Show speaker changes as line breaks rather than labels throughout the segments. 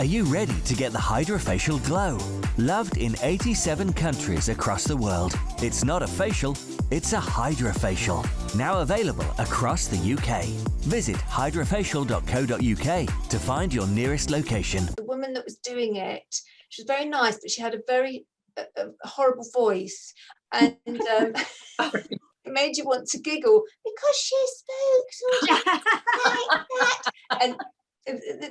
you ready to get the hydrofacial glow? Loved in 87 countries across the world. It's not a facial, it's a hydrofacial. Now available across the UK. Visit hydrofacial.co.uk to find your nearest location.
The woman that was doing it, she was very nice, but she had a very horrible voice. And it made you want to giggle because she spoke sort of like that. And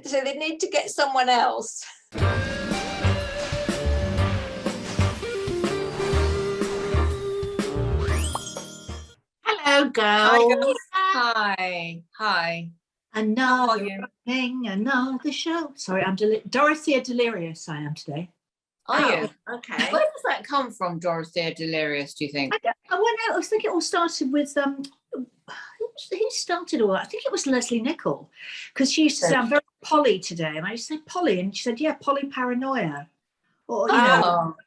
so they need to get someone else.
Hello, girls.
Hi.
Another thing, another show. Sorry, I'm Dorothea Delirious. I am today.
Are you?
Okay.
Where does that come from, Dorothea Delirious, do you think?
I think it all started with who started all that? I think it was Leslie Nichol, because she used to sound very Polly today, and I used to say Polly, and she said, "Yeah, Polly Paranoia," or you know.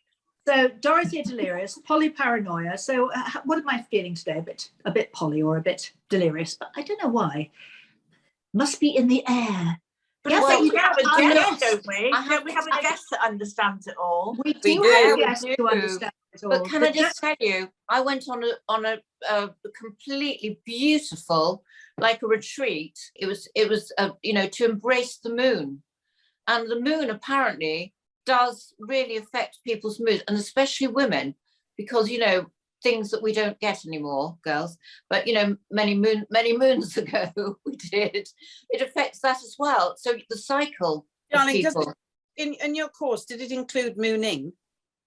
So Dorothea Delirious, Polly Paranoia. So what am I feeling today? A bit Polly or a bit delirious, but I don't know why. Must be in the air.
But we have a guest, don't we? Don't we have a guest that understands it all?
We do have a guest who understands it all.
But can I just tell you, I went on a completely beautiful, like a retreat. It was to embrace the moon, and the moon apparently does really affect people's mood, and especially women, because things that we don't get anymore, girls, but many moons ago we did. It affects that as well. So the cycle.
Darling, in your course, did it include mooning?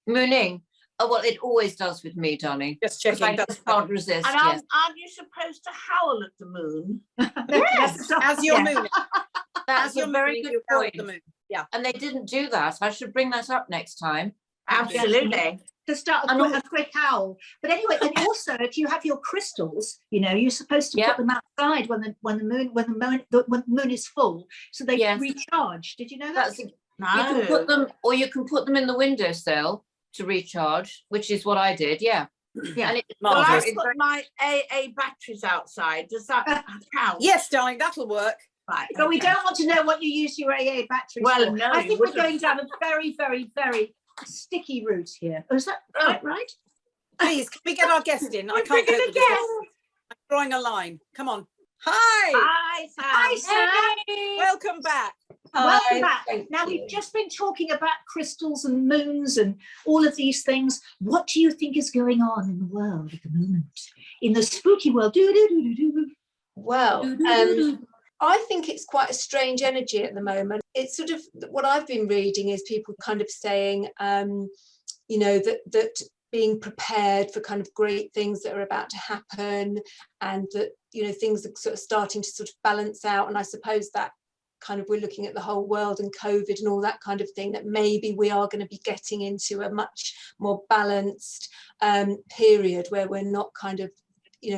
Mooning? Oh, well, it always does with me, darling.
Just checking.
I just can't resist.
And aren't you supposed to howl at the moon?
Yes, as you're mooning.
That's a very good point.
Yeah.
And they didn't do that. I should bring that up next time.
Absolutely.
To start a quick howl. But anyway, and also if you have your crystals, you're supposed to put them outside when the moon is full, so they recharge. Did you know that?
No.
You can put them, or you can put them in the windowsill to recharge, which is what I did. Yeah. And
I put my AA batteries outside. Does that count?
Yes, darling, that'll work.
Right. But we don't want to know what you use your AA batteries for.
No,
I think we're going down a very, very, very sticky route here. Oh, is that right?
Please, can we get our guest in? I can't cope with this. I'm drawing a line. Come on. Hi,
Sam.
Hey.
Welcome back.
Welcome back. Now, we've just been talking about crystals and moons and all of these things. What do you think is going on in the world at the moment? In the spooky world?
Well, I think it's quite a strange energy at the moment. It's sort of what I've been reading is people kind of saying, that being prepared for kind of great things that are about to happen, and that, things are sort of starting to sort of balance out. And I suppose that kind of we're looking at the whole world and COVID and all that kind of thing, that maybe we are going to be getting into a much more balanced period where we're not kind of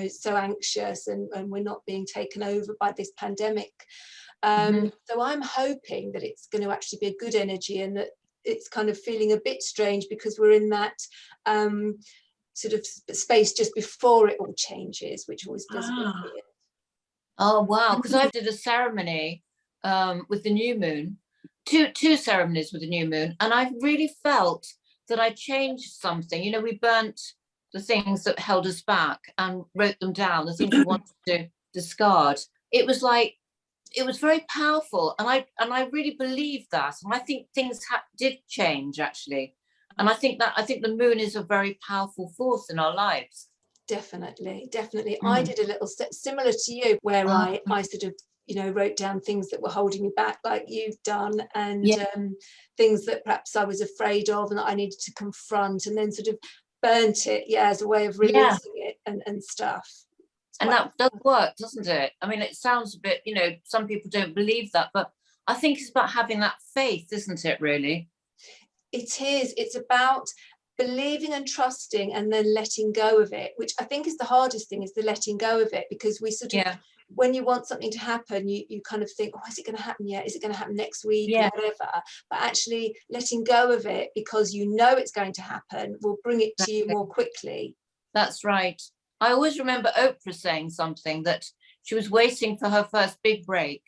so anxious and we're not being taken over by this pandemic. So I'm hoping that it's going to actually be a good energy, and that it's kind of feeling a bit strange because we're in that sort of space just before it all changes, which always does a bit weird.
Oh, wow. Because I did a ceremony with the new moon, two ceremonies with the new moon, and I really felt that I changed something. We burnt the things that held us back and wrote them down, the things we wanted to discard. It was very powerful, and I really believe that, and I think things did change actually, and I think the moon is a very powerful force in our lives.
Definitely. I did a little similar to you, where I sort of wrote down things that were holding me back, like you've done, and things that perhaps I was afraid of and that I needed to confront, and then sort of burnt it as a way of releasing it and stuff.
And that does work, doesn't it? I mean, it sounds a bit, some people don't believe that, but I think it's about having that faith, isn't it, really?
It is. It's about believing and trusting and then letting go of it, which I think is the hardest thing, is the letting go of it, because we sort of, when you want something to happen, you kind of think, is it going to happen yet? Is it going to happen next week? Or whatever. But actually letting go of it, because it's going to happen, will bring it to you more quickly.
That's right. I always remember Oprah saying something, that she was waiting for her first big break,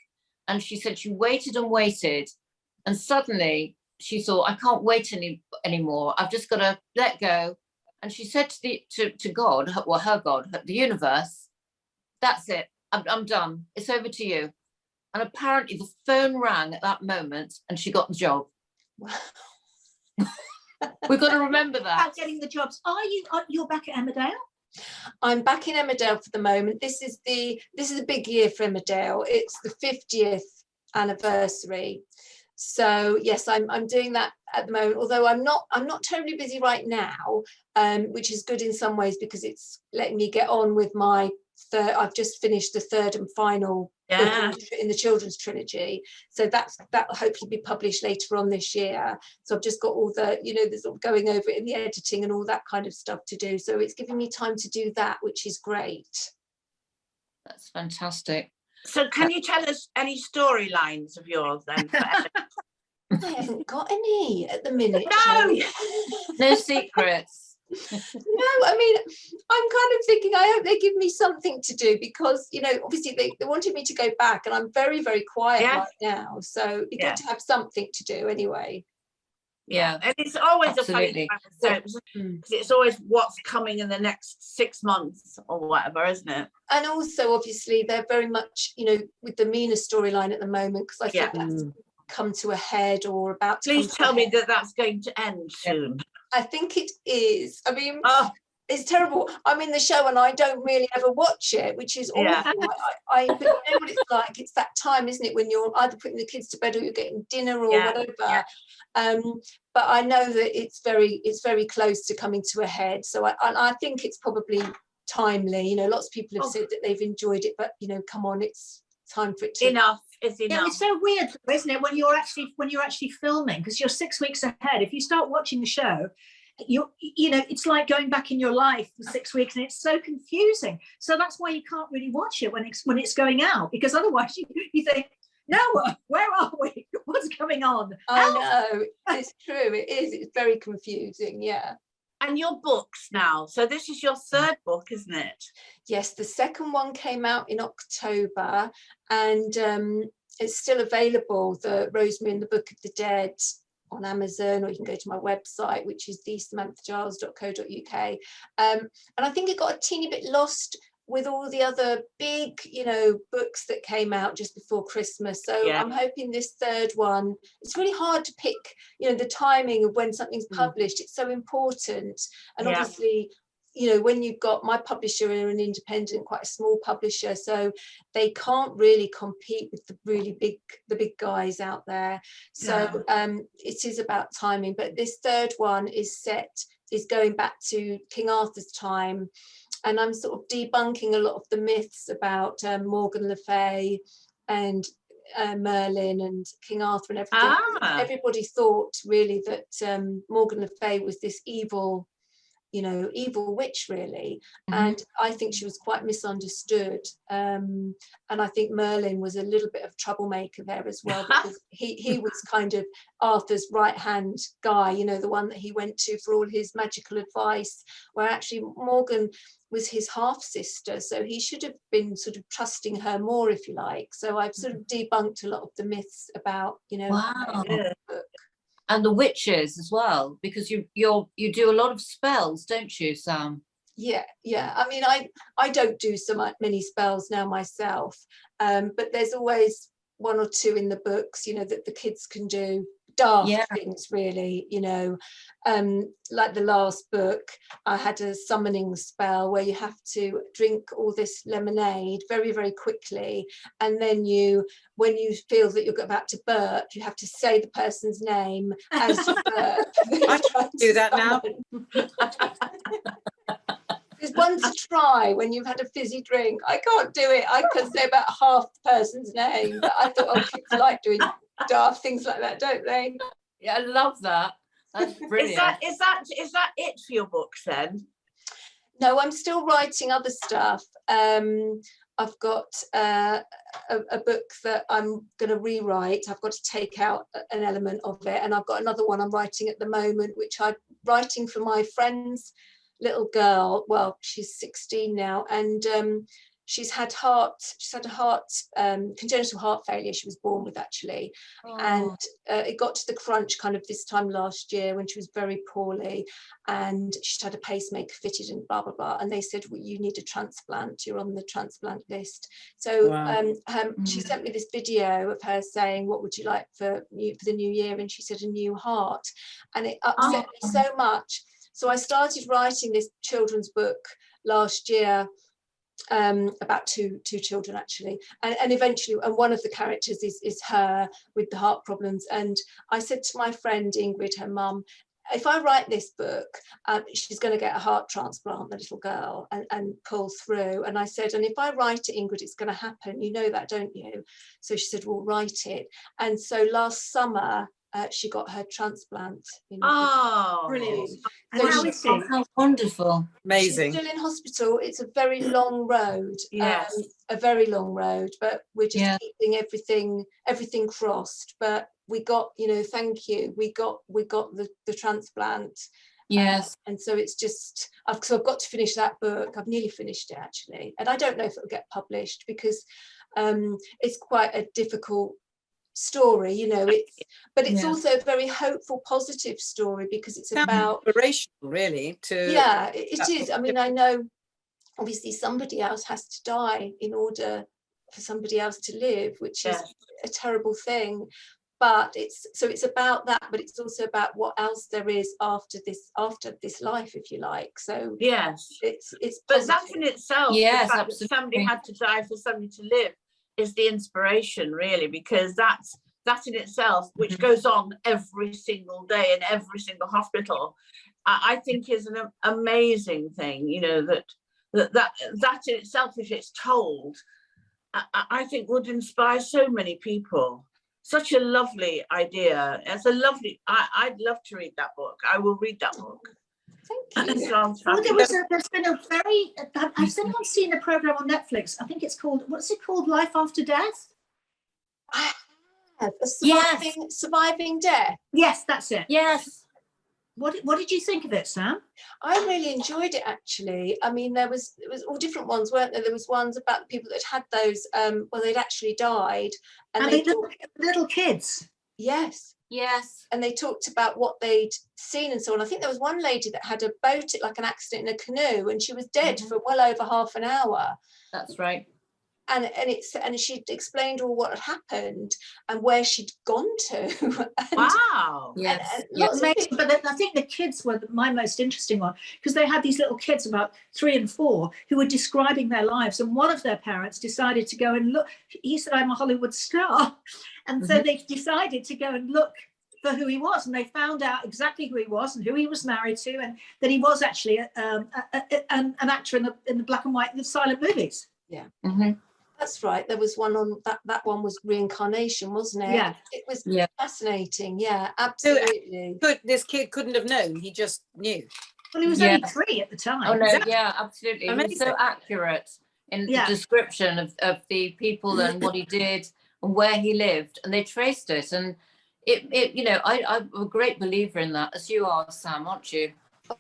and she said she waited and waited, And suddenly she thought, I can't wait anymore. I've just got to let go. And she said to God, well, her God, the universe, that's it. I'm done. It's over to you. And apparently the phone rang at that moment and she got the job. We've got to remember that.
About getting the jobs. You're back at Emmerdale?
I'm back in Emmerdale for the moment. This is a big year for Emmerdale. It's the 50th anniversary. So yes, I'm doing that at the moment, although I'm not terribly busy right now, which is good in some ways because it's letting me get on with my I've just finished the third and final book in the children's trilogy, so that'll hopefully be published later on this year. So I've just got all the, the sort of going over it in the editing and all that kind of stuff to do, so it's giving me time to do that, which is great.
That's fantastic.
So can you tell us any storylines of yours then?
I haven't got any at the minute.
No.
No secrets.
No, I mean, I'm kind of thinking, I hope they give me something to do because, obviously they wanted me to go back and I'm very, very quiet right now. So it'd be good to have something to do anyway.
Yeah, and it's always
absolutely
a funny because it's always what's coming in the next 6 months or whatever, isn't it?
And also, obviously, they're very much, with the Mina storyline at the moment because I think that's come to a head or about to.
Please tell me that that's going to end soon.
I think it is. I mean, it's terrible. I'm in the show and I don't really ever watch it, which is awful. But you know what it's like. It's that time, isn't it, when you're either putting the kids to bed or you're getting dinner or whatever. Yeah. But I know that it's very close to coming to a head. So I think it's probably timely. Lots of people have said that they've enjoyed it, but come on, it's time for it to.
Enough is enough.
Yeah, it's so weird, isn't it, when you're actually filming, because you're 6 weeks ahead. If you start watching the show, it's like going back in your life for 6 weeks, and it's so confusing. So that's why you can't really watch it when it's going out, because otherwise you think, no, where are we? What's going on?
I know, it's true. It is. It's very confusing. Yeah.
And your books now. So this is your third book, isn't it?
Yes, the second one came out in October, and it's still available. The Rosemary and the Book of the Dead on Amazon, or you can go to my website, which is thesamanthagiles.co.uk. And I think it got a teeny bit lost with all the other big, books that came out just before Christmas. So I'm hoping this third one, it's really hard to pick, the timing of when something's published. It's so important. And obviously, when you've got my publisher are an independent, quite a small publisher, so they can't really compete with the big guys out there. So it is about timing. But this third one is going back to King Arthur's time. And I'm sort of debunking a lot of the myths about Morgan Le Fay and Merlin and King Arthur and everything. Everybody thought really that Morgan Le Fay was this evil witch, really. And I think she was quite misunderstood. And I think Merlin was a little bit of troublemaker there as well, because he was kind of Arthur's right-hand guy, the one that he went to for all his magical advice, where actually Morgan was his half-sister, so he should have been sort of trusting her more, if you like. So I've sort of debunked a lot of the myths about,
Wow. And the witches as well, because you do a lot of spells, don't you, Sam?
Yeah. I mean, I don't do many spells now myself, but there's always one or two in the books, that the kids can do. Daft things, really, like the last book, I had a summoning spell where you have to drink all this lemonade very, very quickly, and then when you feel that you're about to burp, you have to say the person's name as you burp.
I can do that now.
There's one to try when you've had a fizzy drink. I can't do it. I can say about half the person's name, but I thought, kids like doing daft things like that, don't they?
Yeah, I love that. That's brilliant.
Is that it for your books then?
No, I'm still writing other stuff. I've got a book that I'm going to rewrite. I've got to take out an element of it, and I've got another one I'm writing at the moment, which I'm writing for my friend's little girl. Well, she's 16 now, and she's had a congenital heart failure she was born with, actually. And it got to the crunch kind of this time last year when she was very poorly, and she'd had a pacemaker fitted and blah blah blah, and they said, well, you need a transplant, you're on the transplant list. So she sent me this video of her saying, what would you like for the new year? And she said, a new heart. And it upset me so much. So I started writing this children's book last year, about two children, actually, and eventually, and one of the characters is her with the heart problems. And I said to my friend Ingrid, her mum, if I write this book, she's going to get a heart transplant, the little girl, and pull through. And I said, and if I write it, Ingrid, it's going to happen. You know that, don't you? So she said, well, write it. And so last summer, she got her transplant.
Brilliant.
So
How is it?
How wonderful.
Amazing.
She's still in hospital. It's a very long road.
Yes.
A very long road, but we're just keeping everything crossed. But we got, thank you. We got the transplant.
Yes.
And so it's just, I've got to finish that book. I've nearly finished it, actually. And I don't know if it'll get published because it's quite a difficult story, it's also a very hopeful, positive story, because it's about
inspirational, really.
It is. I mean, I know obviously somebody else has to die in order for somebody else to live, which is a terrible thing. But it's about that, but it's also about what else there is after this life, if you like. So it's
but that in itself, the fact
absolutely.
that somebody had to die for somebody to live is the inspiration, really, because that in itself, which goes on every single day in every single hospital, I think is an amazing thing. That in itself, if it's told, I think would inspire so many people. Such a lovely idea. It's a lovely. I'd love to read that book. I will read that book.
Thank you.
There's been a very. Has anyone seen a program on Netflix? I think it's called. What's it called? Life After Death.
I have surviving death.
Yes, that's it.
Yes.
What did you think of it, Sam?
I really enjoyed it, actually. I mean, it was all different ones, weren't there? There was ones about people that had those, they'd actually died, and they
little kids.
Yes. And they talked about what they'd seen and so on. I think there was one lady that had a boat, like an accident in a canoe, and she was dead for well over half an hour.
That's right.
And she'd explained all what had happened and where she'd gone to.
Wow.
Yes.
But I think the kids were my most interesting one, because they had these little kids about 3 and 4 who were describing their lives, and one of their parents decided to go and look. He said, I'm a Hollywood star. And so they decided to go and look for who he was, and they found out exactly who he was and who he was married to, and that he was actually an actor in the black and white, the silent movies.
Yeah. That's right. There was one on that one was reincarnation, wasn't it?
Yeah.
It was fascinating. Yeah, absolutely.
But this kid couldn't have known. He just knew.
Well, he was only 3 at the time.
Oh no, absolutely. Amazing. He was so accurate in the description of the people and what he did and where he lived, and they traced it. And I'm a great believer in that, as you are, Sam, aren't you?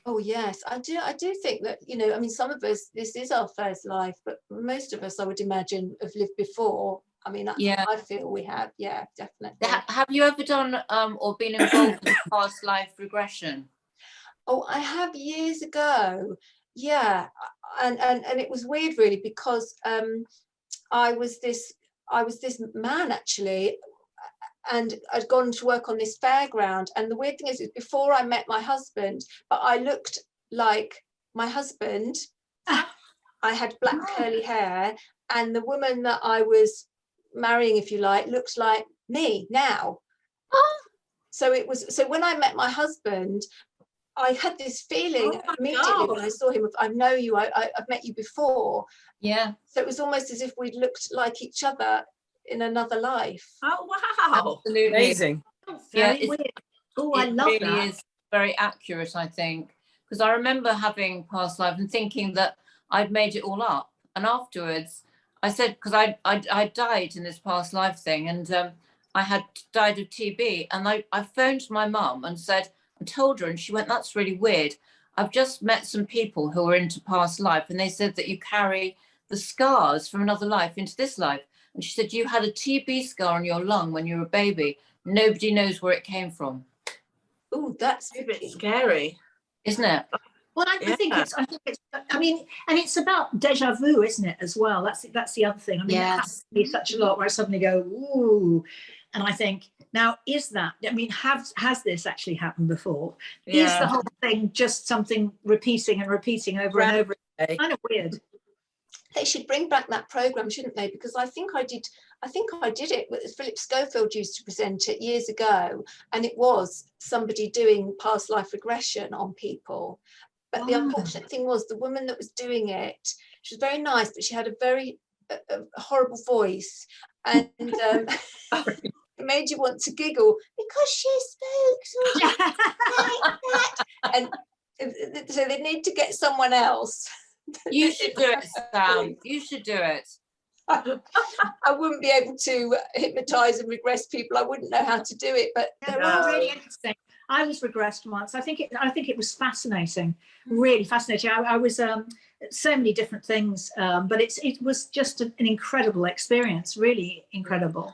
Oh yes, I do think that, I mean, some of us, this is our first life, but most of us, I would imagine, have lived before. I mean, I feel we have. Yeah, definitely.
Have you ever done or been involved in past life regression?
Oh, I have, years ago. Yeah, and it was weird, really, because I was this man, actually, and I'd gone to work on this fairground. And the weird thing is before I met my husband, but I looked like my husband. I had black curly hair, and the woman that I was marrying, if you like, looked like me now. So when I met my husband, I had this feeling immediately when I saw him, I know you, I've met you before.
Yeah.
So it was almost as if we'd looked like each other in another life.
Oh wow.
Absolutely.
Amazing.
Very weird. Oh, I love
really
that.
Is very accurate, I think, because I remember having past life and thinking that I'd made it all up, and afterwards I said, because I died in this past life thing, and I had died of TB, and I phoned my mum and told her, and she went, that's really weird. I've just met some people who are into past life, and they said that you carry the scars from another life into this life. And she said, you had a TB scar on your lung when you were a baby. Nobody knows where it came from.
Oh, that's
a bit scary,
isn't it?
Well, I think it's. I mean, and it's about deja vu, isn't it? As well. That's the other thing. I mean, it happens to be such a lot where I suddenly go, ooh, and I think, now is that? I mean, has this actually happened before?
Yeah.
Is the whole thing just something repeating and repeating over and over? It's kind of weird.
They should bring back that program, shouldn't they? Because I think I did it. Philip Schofield used to present it years ago, and it was somebody doing past life regression on people. But the unfortunate thing was, the woman that was doing it, she was very nice, but she had a very horrible voice, and it made you want to giggle because she spoke sort of like that. And so they need to get someone else.
You should do it, Sam. You should do it.
I wouldn't be able to hypnotise and regress people. I wouldn't know how to do it, but
they're all really interesting. I was regressed once. I think it was fascinating, really fascinating. I was so many different things, but it was just an incredible experience, really incredible.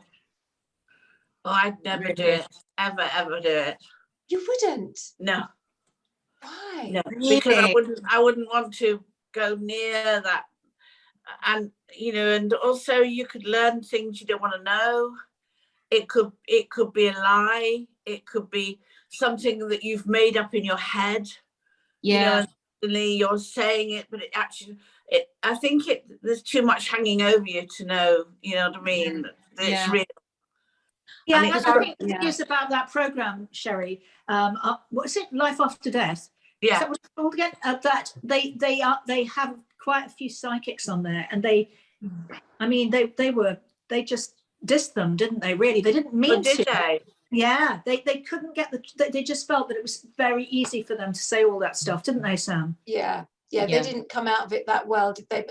Oh, I'd never do it, ever do it.
You wouldn't?
No.
Why?
No, because I wouldn't want to go near that, and and also you could learn things you don't want to know. It could be a lie. It could be something that you've made up in your head. And suddenly you're saying it, but I think there's too much hanging over you to know. You know what I mean? That it's real.
Yeah, and I think the thing is about that program, Sherry. What is it? Life After Death.
Yeah.
Is that what it's called again? That they have quite a few psychics on there, and they just dissed them, didn't they? Really, they didn't mean to.
Did they?
Yeah, they couldn't get they just felt that it was very easy for them to say all that stuff, didn't they, Sam?
Yeah, they didn't come out of it that well, did they?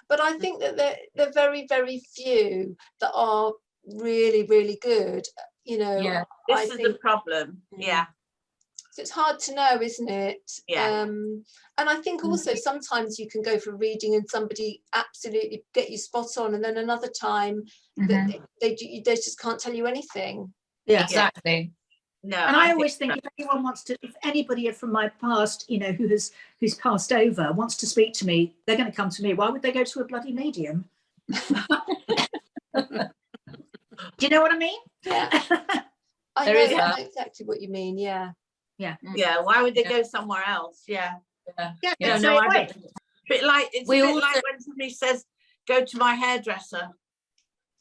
But I think that they're very, very few that are really, really good.
This is the problem. Yeah.
So it's hard to know, isn't it?
Yeah.
And I think also sometimes you can go for a reading and somebody absolutely get you spot on, and then another time that they just can't tell you anything.
Yeah,
exactly.
No,
and I always think if anybody from my past, who's passed over wants to speak to me, they're going to come to me. Why would they go to a bloody medium? Do you know what I mean?
Yeah. I know exactly what you mean. Yeah.
Yeah.
Yeah. Why would they go somewhere else? Yeah.
Yeah.
No, I don't. Bit like it's a bit like when somebody says, "Go to my hairdresser,"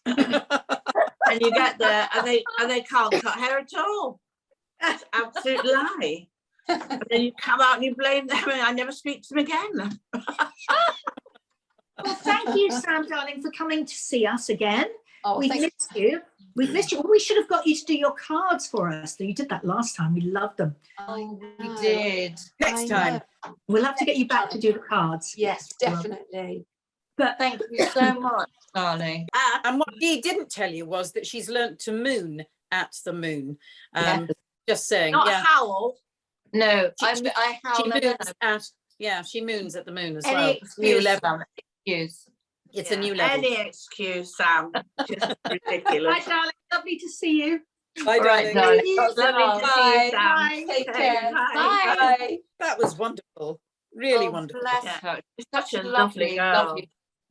and you get there and they can't cut hair at all. That's absolute lie. And then you come out and you blame them, and I never speak to them again.
Well, thank you, Sam, darling, for coming to see us again.
Oh,
We've missed you. We've missed you. Well, we should have got you to do your cards for us. You did that last time. We loved them.
Oh,
we did.
Next time.
We'll have to get you back to do the cards.
Yes, definitely.
But
thank you so much, darling.
And what Dee didn't tell you was that she's learnt to moon at the moon. Just saying.
Not howl.
No, I howl.
She moons at, she moons at the moon as well.
Any excuse.
It's a new level.
Any excuse, Sam. Just ridiculous.
Hi, darling. Lovely to see you.
Bye, darling.
Lovely to see you, Sam.
Bye.
Take care.
Bye.
Bye.
That was wonderful. Really wonderful.
Bless her.
She's such a lovely girl.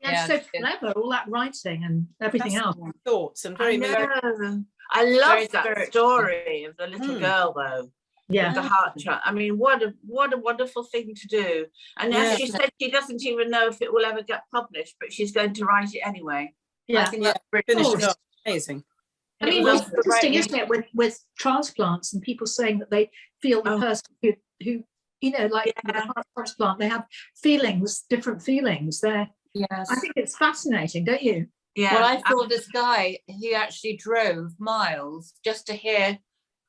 Yeah, so clever, all that writing and everything else.
Thoughts and very moving.
I love that story of the little girl, though.
Yeah.
The heart chart. I mean, what a wonderful thing to do. And as she said, she doesn't even know if it will ever get published, but she's going to write it anyway.
Yeah.
I think that's
Finished up. Amazing.
I mean, it's interesting, isn't it, with transplants and people saying that they feel the person who like with a heart transplant, they have feelings, different feelings.
Yes.
I think it's fascinating, don't you?
Yeah.
Well, I saw this guy, he actually drove miles just to hear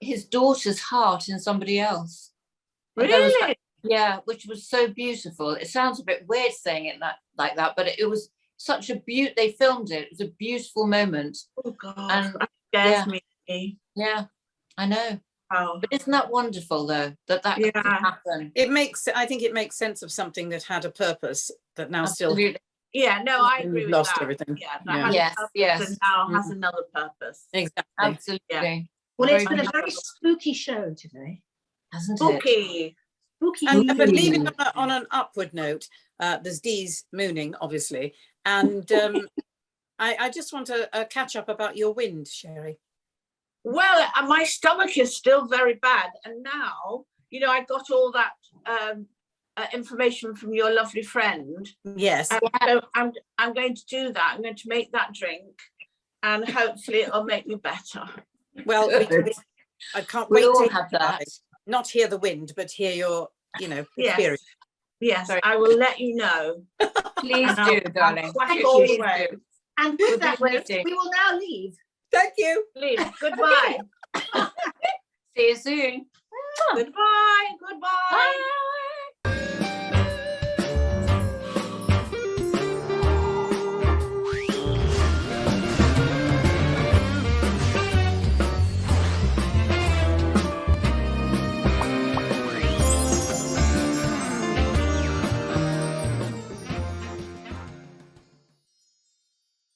his daughter's heart in somebody else.
Really?
Which was so beautiful. It sounds a bit weird saying it like that, but it was such a they filmed it. It was a beautiful moment.
Oh God,
and
that scares me.
Yeah, I know.
Oh.
But isn't that wonderful though, that could happen?
I think it makes sense of something that had a purpose that now
Absolutely.
still
Yeah, no, I agree
We've
with
lost
that.
everything.
Yeah,
Yeah.
that had
Yes,
a purpose
yes.
and now has another purpose.
Exactly.
Absolutely.
Well, it's
Very
been a
much.
very spooky show today.
Hasn't it?
Spooky.
Spooky.
But leaving on an upward note, there's Dee's mooning, obviously. And I just want to catch up about your wind, Sherry.
Well, my stomach is still very bad. And now, you know, I got all that information from your lovely friend.
Yes.
So I'm going to do that. I'm going to make that drink and hopefully it'll make me better.
Well, I can't wait
We'll all
to
have that.
not hear the wind, but hear your,
Yes.
experience.
Yes,
Sorry.
I will let you know.
Please
And
do,
I'll
darling.
whack
Thank
it all
you.
away.
And
We'll
with
be
that note,
waiting.
we will now leave.
Thank you.
Please, goodbye.
See you soon.
Goodbye. Goodbye.
Bye.